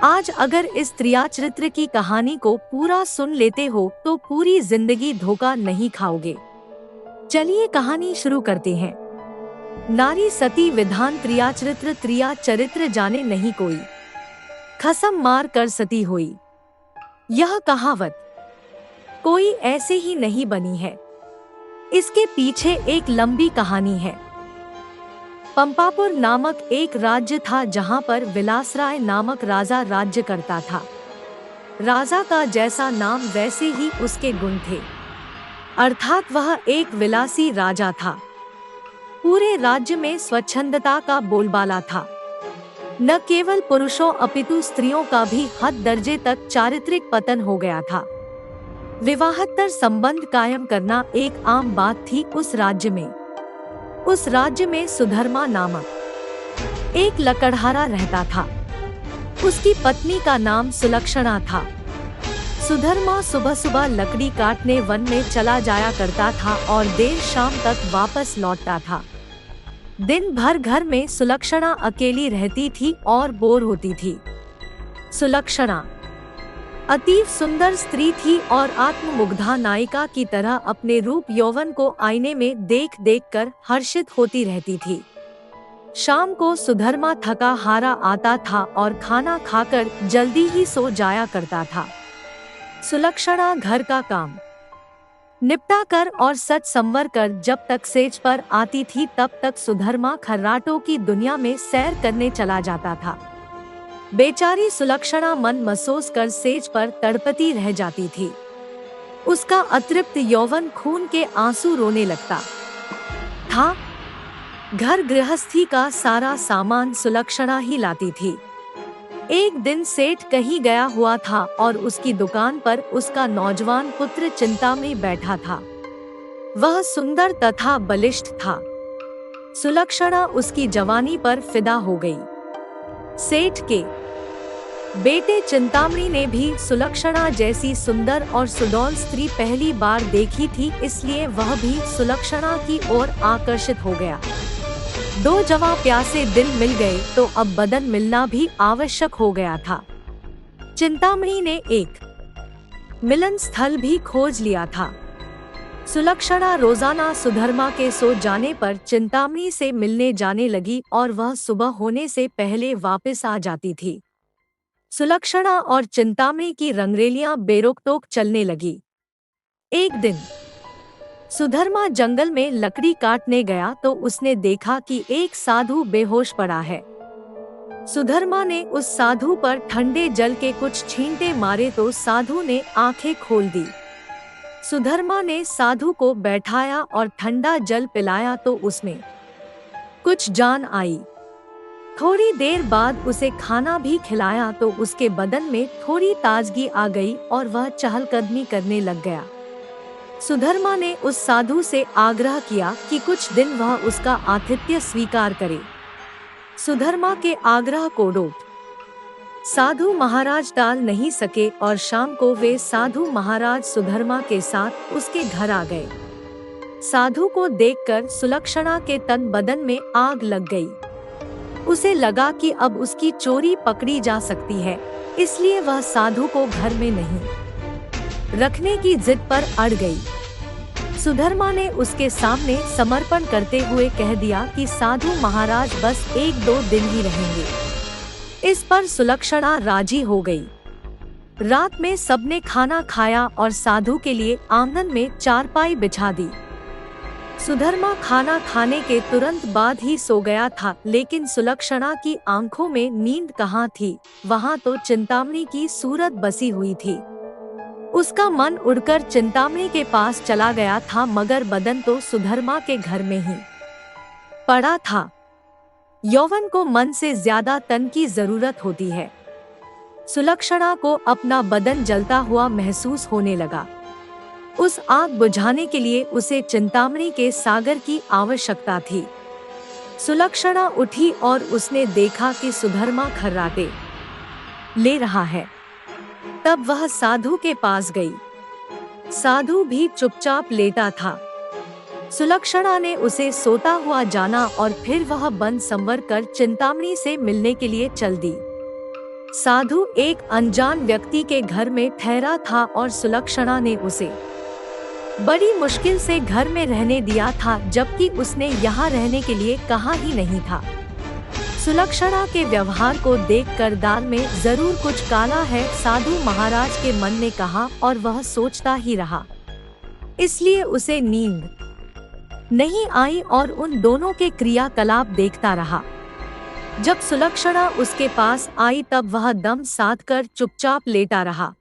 आज अगर इस त्रिया चरित्र की कहानी को पूरा सुन लेते हो तो पूरी जिंदगी धोखा नहीं खाओगे। चलिए कहानी शुरू करते हैं। नारी सती विधान त्रिया चरित्र जाने नहीं कोई, खसम मार कर सती हुई। यह कहावत कोई ऐसे ही नहीं बनी है, इसके पीछे एक लंबी कहानी है। पंपापुर नामक एक राज्य था जहां पर विलासराय नामक राजा राज्य करता था। राजा का जैसा नाम वैसे ही उसके गुण थे, अर्थात वह एक विलासी राजा था। पूरे राज्य में स्वच्छंदता का बोलबाला था। न केवल पुरुषों अपितु स्त्रियों का भी हद दर्जे तक चारित्रिक पतन हो गया था। विवाहेतर संबंध कायम करना एक आम बात थी उस राज्य में। उस राज्य में सुधर्मा नामक एक लकड़हारा रहता था। उसकी पत्नी का नाम सुलक्षणा था। सुधर्मा सुबह सुबह लकड़ी काटने वन में चला जाया करता था और देर शाम तक वापस लौटता था। दिन भर घर में सुलक्षणा अकेली रहती थी और बोर होती थी। सुलक्षणा अतीव सुंदर स्त्री थी और आत्ममुग्धा नायिका की तरह अपने रूप यौवन को आईने में देख देख कर हर्षित होती रहती थी। शाम को सुधर्मा थका हारा आता था और खाना खाकर जल्दी ही सो जाया करता था। सुलक्षणा घर का काम निपटा कर और सच संवर कर जब तक सेज पर आती थी तब तक सुधर्मा खर्राटों की दुनिया में सैर करने चला जाता था। बेचारी सुलक्षणा मन महसूस कर सेज पर तड़पती रह जाती थी। उसका अतृप्त यौवन खून के आंसू रोने लगता था। घर गृहस्थी का सारा सामान सुलक्षणा ही लाती थी। एक दिन सेठ कहीं गया हुआ था और उसकी दुकान पर उसका नौजवान पुत्र चिंता में बैठा था। वह सुंदर तथा बलिष्ठ था। सुलक्षणा उसकी जवानी पर फिदा हो गई। सेठ के बेटे चिंतामणि ने भी सुलक्षणा जैसी सुंदर और सुडौल स्त्री पहली बार देखी थी, इसलिए वह भी सुलक्षणा की ओर आकर्षित हो गया। दो जवां प्यासे दिल मिल गए तो अब बदन मिलना भी आवश्यक हो गया था। चिंतामणि ने एक मिलन स्थल भी खोज लिया था। सुलक्षणा रोजाना सुधर्मा के सो जाने पर चिंतामणि से मिलने जाने लगी और वह सुबह होने से पहले वापस आ जाती थी। सुलक्षणा और चिंतामणि की रंगरेलियां बेरोकटोक चलने लगी। एक दिन सुधर्मा जंगल में लकड़ी काटने गया तो उसने देखा कि एक साधु बेहोश पड़ा है। सुधर्मा ने उस साधु पर ठंडे जल के कुछ छींटे मारे तो साधु ने आंखें खोल दी। सुधर्मा ने साधु को बैठाया और ठंडा जल पिलाया तो उसमें कुछ जान आई। थोड़ी देर बाद उसे खाना भी खिलाया तो उसके बदन में थोड़ी ताजगी आ गई और वह चहलकदमी करने लग गया। सुधर्मा ने उस साधु से आग्रह किया कि कुछ दिन वह उसका आतिथ्य स्वीकार करे। सुधर्मा के आग्रह को रोक साधु महाराज टाल नहीं सके और शाम को वे साधु महाराज सुधर्मा के साथ उसके घर आ गए। साधु को देखकर सुलक्षणा के तन बदन में आग लग गई। उसे लगा कि अब उसकी चोरी पकड़ी जा सकती है, इसलिए वह साधु को घर में नहीं रखने की जिद पर अड़ गई। सुधर्मा ने उसके सामने समर्पण करते हुए कह दिया कि साधु महाराज बस 1-2 दिन ही रहेंगे। इस पर सुलक्षणा राजी हो गई। रात में सबने खाना खाया और साधु के लिए आंगन में चारपाई बिछा दी। सुधर्मा खाना खाने के तुरंत बाद ही सो गया था, लेकिन सुलक्षणा की आंखों में नींद कहाँ थी, वहाँ तो चिंतामणि की सूरत बसी हुई थी। उसका मन उड़कर चिंतामणि के पास चला गया था, मगर बदन तो सुधर्मा के घर में ही पड़ा था। यौवन को मन से ज्यादा तन की जरूरत होती है। सुलक्षणा को अपना बदन जलता हुआ महसूस होने लगा। उस आग बुझाने के लिए उसे चिंतामणि के सागर की आवश्यकता थी। सुलक्षणा उठी और उसने देखा कि सुधर्मा खर्राटे ले रहा है। तब वह साधु के पास गई। साधु भी चुपचाप लेटा था। सुलक्षणा ने उसे सोता हुआ जाना और फिर वह बन संवर कर चिंतामणि से मिलने के लिए चल दी। साधु एक अनजान व्यक्ति के घर में ठहरा था और सुलक्षणा ने उसे बड़ी मुश्किल से घर में रहने दिया था, जबकि उसने यहाँ रहने के लिए कहा ही नहीं था। सुलक्षणा के व्यवहार को देखकर दाल में जरूर कुछ काला है, साधु महाराज के मन ने कहा और वह सोचता ही रहा। इसलिए उसे नींद नहीं आई और उन दोनों के क्रियाकलाप देखता रहा। जब सुलक्षणा उसके पास आई तब वह दम साधकर चुपचाप लेटा रहा।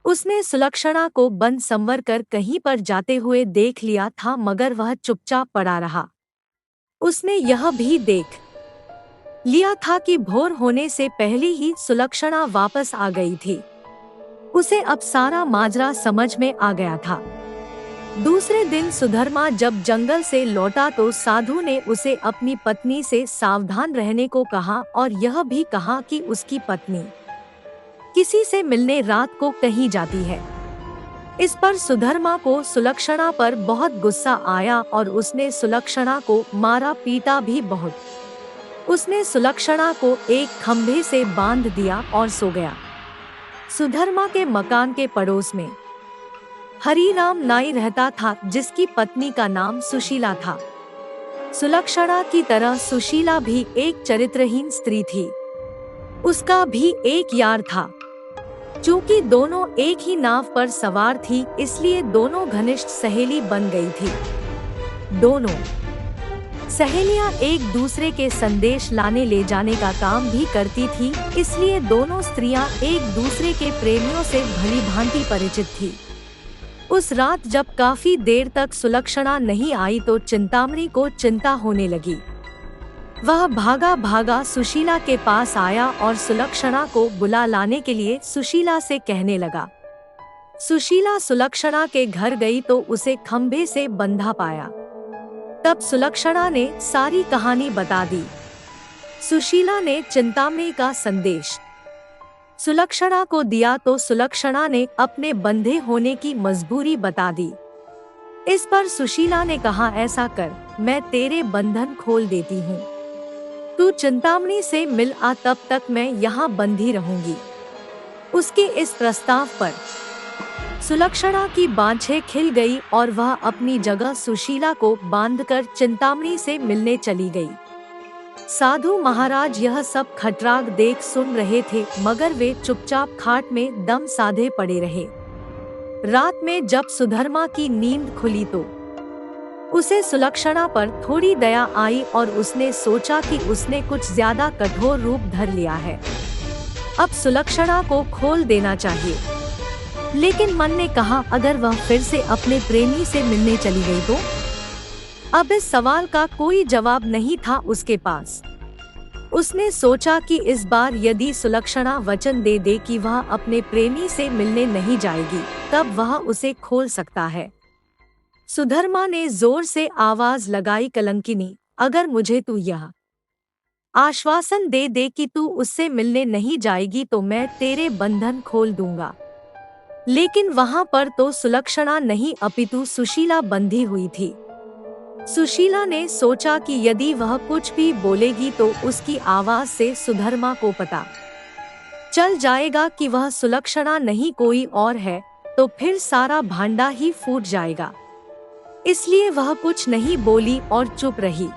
उसने सुलक्षणा को बंद संवर कर कहीं पर जाते हुए देख लिया था, मगर वह चुपचाप पड़ा रहा। उसने यह भी देख लिया था कि भोर होने से पहले ही सुलक्षणा वापस आ गई थी। उसे अब सारा माजरा समझ में आ गया था। दूसरे दिन सुधर्मा जब जंगल से लौटा तो साधु ने उसे अपनी पत्नी से सावधान रहने को कहा और यह भी कहा कि उसकी पत्नी किसी से मिलने रात को कहीं जाती है। इस पर सुधर्मा को सुलक्षणा पर बहुत गुस्सा आया और उसने सुलक्षणा को मारा पीटा भी बहुत। उसने सुलक्षणा को एक खंभे से बांध दिया और सो गया। सुधर्मा के मकान के पड़ोस में हरिराम नाई रहता था, जिसकी पत्नी का नाम सुशीला था। सुलक्षणा की तरह सुशीला भी एक चरित्रहीन स्त्री थी। उसका भी एक यार था। चूंकि दोनों एक ही नाव पर सवार थी, इसलिए दोनों घनिष्ठ सहेली बन गई थी। दोनों सहेलियां एक दूसरे के संदेश लाने ले जाने का काम भी करती थी, इसलिए दोनों स्त्रियां एक दूसरे के प्रेमियों से भली भांति परिचित थी। उस रात जब काफी देर तक सुलक्षणा नहीं आई तो चिंतामणि को चिंता होने लगी। वह भागा भागा सुशीला के पास आया और सुलक्षणा को बुला लाने के लिए सुशीला से कहने लगा। सुशीला सुलक्षणा के घर गई तो उसे खंभे से बंधा पाया। तब सुलक्षणा ने सारी कहानी बता दी। सुशीला ने चिंतामणि का संदेश सुलक्षणा को दिया तो सुलक्षणा ने अपने बंधे होने की मजबूरी बता दी। इस पर सुशीला ने कहा, ऐसा कर, मैं तेरे बंधन खोल देती हूँ। तू चिंतामणि से मिल आ, तब तक मैं यहाँ बंधी रहूंगी। उसके इस प्रस्ताव पर सुलक्षणा की बाँछें खिल गई और वह अपनी जगह सुशीला को बांधकर चिंतामणि से मिलने चली गई। साधु महाराज यह सब खटराग देख सुन रहे थे, मगर वे चुपचाप खाट में दम साधे पड़े रहे। रात में जब सुधर्मा की नींद खुली तो उसे सुलक्षणा पर थोड़ी दया आई और उसने सोचा कि उसने कुछ ज्यादा कठोर रूप धर लिया है। अब सुलक्षणा को खोल देना चाहिए। लेकिन मन ने कहा, अगर वह फिर से अपने प्रेमी से मिलने चली गई तो? अब इस सवाल का कोई जवाब नहीं था उसके पास। उसने सोचा कि इस बार यदि सुलक्षणा वचन दे दे कि वह अपने प्रेमी से मिलने नहीं जाएगी, तब वह उसे खोल सकता है। सुधर्मा ने जोर से आवाज लगाई, कलंकिनी, अगर मुझे तू यह आश्वासन दे दे कि तू उससे मिलने नहीं जाएगी तो मैं तेरे बंधन खोल दूंगा। लेकिन वहां पर तो सुलक्षणा नहीं अपितु सुशीला बंधी हुई थी। सुशीला ने सोचा कि यदि वह कुछ भी बोलेगी तो उसकी आवाज से सुधर्मा को पता चल जाएगा कि वह सुलक्षणा नहीं कोई और है, तो फिर सारा भांडा ही फूट जाएगा। इसलिए वह कुछ नहीं बोली और चुप रही।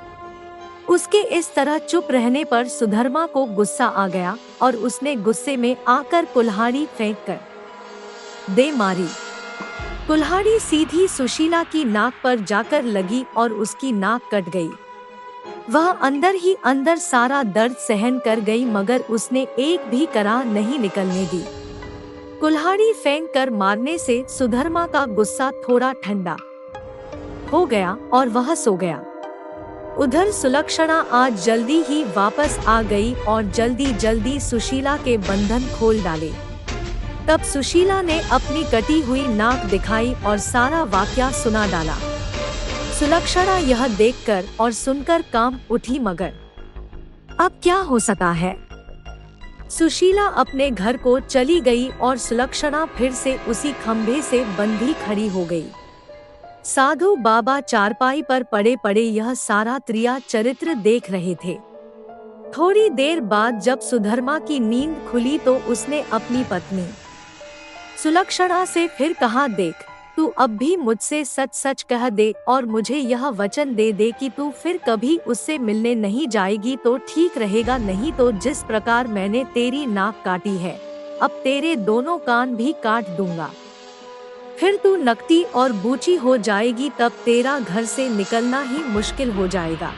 उसके इस तरह चुप रहने पर सुधर्मा को गुस्सा आ गया और उसने गुस्से में आकर कुल्हाड़ी फेंक कर दे मारी। कुल्हाड़ी सीधी सुशीला की नाक पर जाकर लगी और उसकी नाक कट गई। वह अंदर ही अंदर सारा दर्द सहन कर गई, मगर उसने एक भी कराह नहीं निकलने दी। कुल्हाड़ी फेंक कर मारने से सुधर्मा का गुस्सा थोड़ा ठंडा हो गया और वह सो गया। उधर सुलक्षणा आज जल्दी ही वापस आ गई और जल्दी जल्दी सुशीला के बंधन खोल डाले। तब सुशीला ने अपनी कटी हुई नाक दिखाई और सारा वाकया सुना डाला। सुलक्षणा यह देखकर और सुनकर कांप उठी, मगर अब क्या हो सकता है। सुशीला अपने घर को चली गई और सुलक्षणा फिर से उसी खंभे से बंधी खड़ी हो गई। साधु बाबा चारपाई पर पड़े पड़े यह सारा त्रिया चरित्र देख रहे थे। थोड़ी देर बाद जब सुधर्मा की नींद खुली तो उसने अपनी पत्नी सुलक्षणा से फिर कहा, देख, तू अब भी मुझसे सच सच कह दे और मुझे यह वचन दे दे कि तू फिर कभी उससे मिलने नहीं जाएगी तो ठीक रहेगा, नहीं तो जिस प्रकार मैंने तेरी नाक काटी है अब तेरे दोनों कान भी काट दूंगा। फिर तू नकटी और बूची हो जाएगी, तब तेरा घर से निकलना ही मुश्किल हो जाएगा।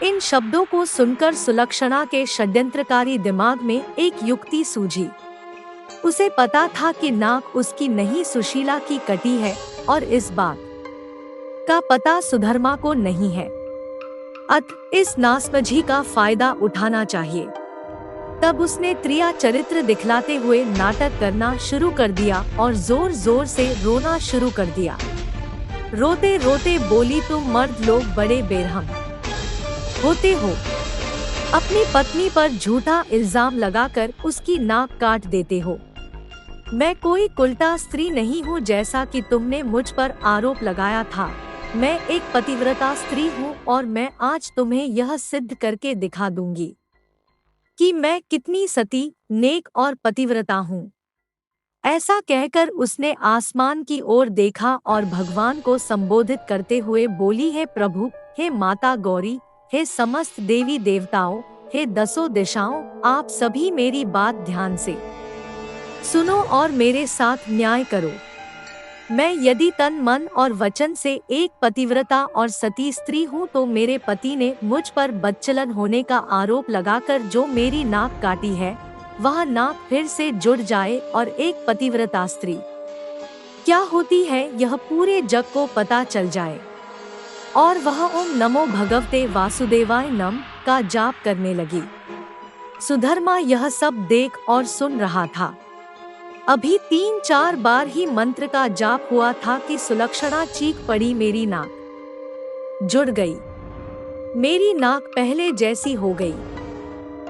इन शब्दों को सुनकर सुलक्षणा के षड्यंत्रकारी दिमाग में एक युक्ति सूझी। उसे पता था कि नाक उसकी नहीं सुशीला की कटी है और इस बात का पता सुधर्मा को नहीं है। अतः इस नासमझी का फायदा उठाना चाहिए। तब उसने त्रिया चरित्र दिखलाते हुए नाटक करना शुरू कर दिया और जोर जोर से रोना शुरू कर दिया। रोते रोते बोली, तुम मर्द लोग बड़े बेरहम होते हो, अपनी पत्नी पर झूठा इल्जाम लगाकर उसकी नाक काट देते हो। मैं कोई कुलटा स्त्री नहीं हूँ जैसा कि तुमने मुझ पर आरोप लगाया था। मैं एक पतिव्रता स्त्री हूँ और मैं आज तुम्हें यह सिद्ध करके दिखा दूंगी कि मैं कितनी सती, नेक और पतिव्रता हूँ। ऐसा कहकर उसने आसमान की ओर देखा और भगवान को संबोधित करते हुए बोली, हे प्रभु, हे माता गौरी, हे समस्त देवी देवताओं, हे दसों दिशाओं, आप सभी मेरी बात ध्यान से सुनो और मेरे साथ न्याय करो। मैं यदि तन मन और वचन से एक पतिव्रता और सती स्त्री हूँ तो मेरे पति ने मुझ पर बदचलन होने का आरोप लगाकर जो मेरी नाक काटी है वह नाक फिर से जुड़ जाए और एक पतिव्रता स्त्री क्या होती है यह पूरे जग को पता चल जाए और वह ओम नमो भगवते वासुदेवाय नम का जाप करने लगी। सुधर्मा यह सब देख और सुन रहा था। अभी 3-4 बार ही मंत्र का जाप हुआ था कि सुलक्षणा चीख पड़ी, मेरी नाक जुड़ गई, मेरी नाक पहले जैसी हो गई।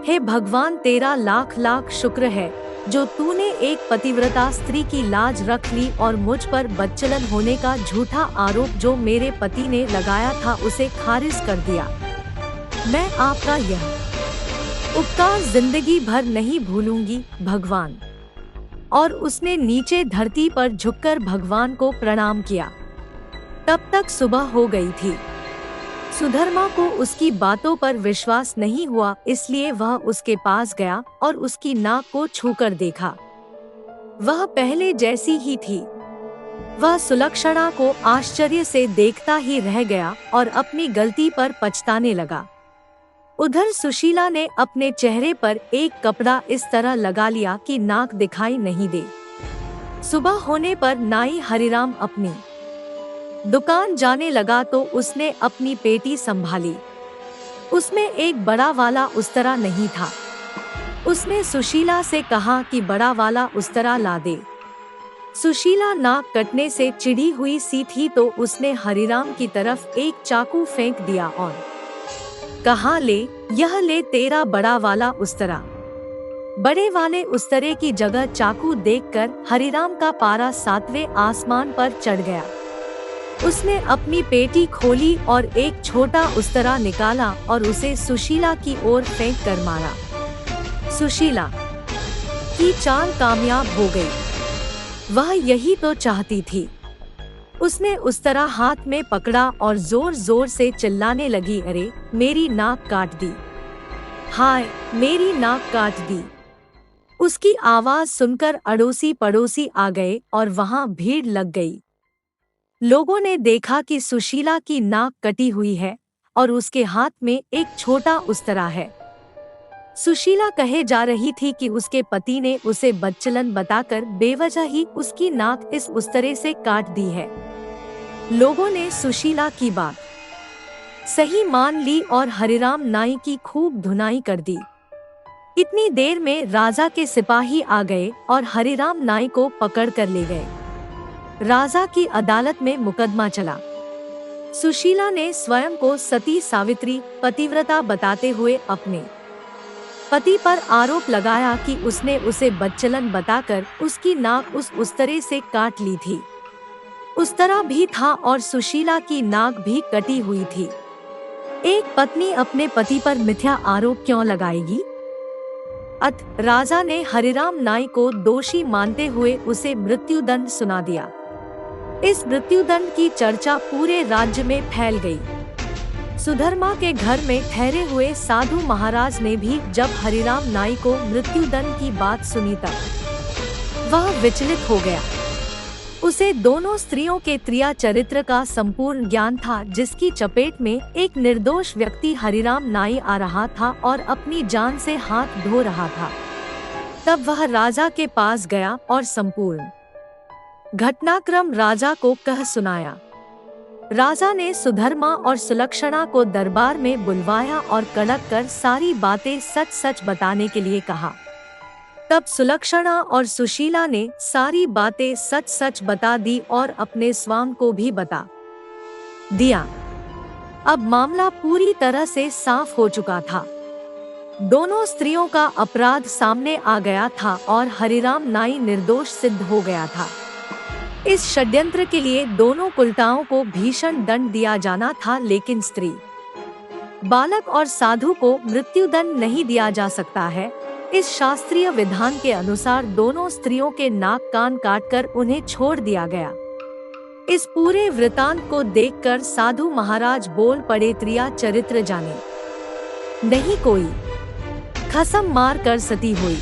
हे भगवान, तेरा लाख लाख शुक्र है जो तूने एक पतिव्रता स्त्री की लाज रख ली और मुझ पर बदचलन होने का झूठा आरोप जो मेरे पति ने लगाया था उसे खारिज कर दिया। मैं आपका यह उपकार जिंदगी भर नहीं भूलूंगी भगवान। और उसने नीचे धरती पर झुककर भगवान को प्रणाम किया। तब तक सुबह हो गई थी। सुधर्मा को उसकी बातों पर विश्वास नहीं हुआ, इसलिए वह उसके पास गया और उसकी नाक को छूकर देखा। वह पहले जैसी ही थी। वह सुलक्षणा को आश्चर्य से देखता ही रह गया और अपनी गलती पर पछताने लगा। उधर सुशीला ने अपने चेहरे पर एक कपड़ा इस तरह लगा लिया कि नाक दिखाई नहीं दे। सुबह होने पर नाई हरिराम अपनी दुकान जाने लगा तो उसने अपनी पेटी संभाली। उसमें एक बड़ा वाला उस्तरा नहीं था। उसने सुशीला से कहा कि बड़ा वाला उस्तरा ला दे। सुशीला नाक कटने से चिढ़ी हुई सी थी तो उसने हरिराम की तरफ एक चाकू फेंक दिया और कहा, ले, यह ले तेरा बड़ा वाला उस्तरा। बड़े वाले उस्तरे की जगह चाकू देखकर हरिराम का पारा 7वें आसमान पर चढ़ गया। उसने अपनी पेटी खोली और एक छोटा उस्तरा निकाला और उसे सुशीला की ओर फेंक कर मारा। सुशीला की चाल कामयाब हो गई। वह यही तो चाहती थी। उसने उस्तरा हाथ में पकड़ा और जोर जोर से चिल्लाने लगी, अरे मेरी नाक काट दी, हाय मेरी नाक काट दी। उसकी आवाज सुनकर अड़ोसी पड़ोसी आ गए और वहां भीड़ लग गई। लोगों ने देखा कि सुशीला की नाक कटी हुई है और उसके हाथ में एक छोटा उस्तरा है। सुशीला कहे जा रही थी कि उसके पति ने उसे बदचलन बताकर बेवजह ही उसकी नाक इस उस्तरे से काट दी है। लोगों ने सुशीला की बात सही मान ली और हरिराम नाई की खूब धुनाई कर दी। इतनी देर में राजा के सिपाही आ गए और हरिराम नाई को पकड़ कर ले गए। राजा की अदालत में मुकदमा चला। सुशीला ने स्वयं को सती सावित्री पतिव्रता बताते हुए अपने पति पर आरोप लगाया कि उसने उसे बदचलन बताकर उसकी नाक उस उस्तरे से काट ली थी। उस्तरा भी था और सुशीला की नाक भी कटी हुई थी। एक पत्नी अपने पति पर मिथ्या आरोप क्यों लगाएगी? राजा ने हरिराम नाई को दोषी मानते हुए उसे मृत्युदंड सुना दिया। इस मृत्युदंड की चर्चा पूरे राज्य में फैल गई। सुधर्मा के घर में ठहरे हुए साधु महाराज ने भी जब हरिराम नाई को मृत्युदंड की बात सुनी तब वह विचलित हो गया। उसे दोनों स्त्रियों के त्रिया चरित्र का संपूर्ण ज्ञान था, जिसकी चपेट में एक निर्दोष व्यक्ति हरिराम नाई आ रहा था और अपनी जान से हाथ धो रहा था। तब वह राजा के पास गया और संपूर्ण घटनाक्रम राजा को कह सुनाया। राजा ने सुधर्मा और सुलक्षणा को दरबार में बुलवाया और कड़क कर सारी बातें सच सच बताने के लिए कहा। तब सुलक्षणा और सुशीला ने सारी बातें सच सच बता दी और अपने स्वामी को भी बता दिया। अब मामला पूरी तरह से साफ हो चुका था। दोनों स्त्रियों का अपराध सामने आ गया था और हरिराम नाई निर्दोष सिद्ध हो गया था। इस षड्यंत्र के लिए दोनों कुलटाओं को भीषण दंड दिया जाना था, लेकिन स्त्री, बालक और साधु को मृत्युदंड नहीं दिया जा सकता है। इस शास्त्रीय विधान के अनुसार दोनों स्त्रियों के नाक कान काटकर उन्हें छोड़ दिया गया। इस पूरे वृतांत को देखकर साधु महाराज बोल पड़े, त्रिया चरित्र जाने नहीं कोई, कसम मार कर सती हुई।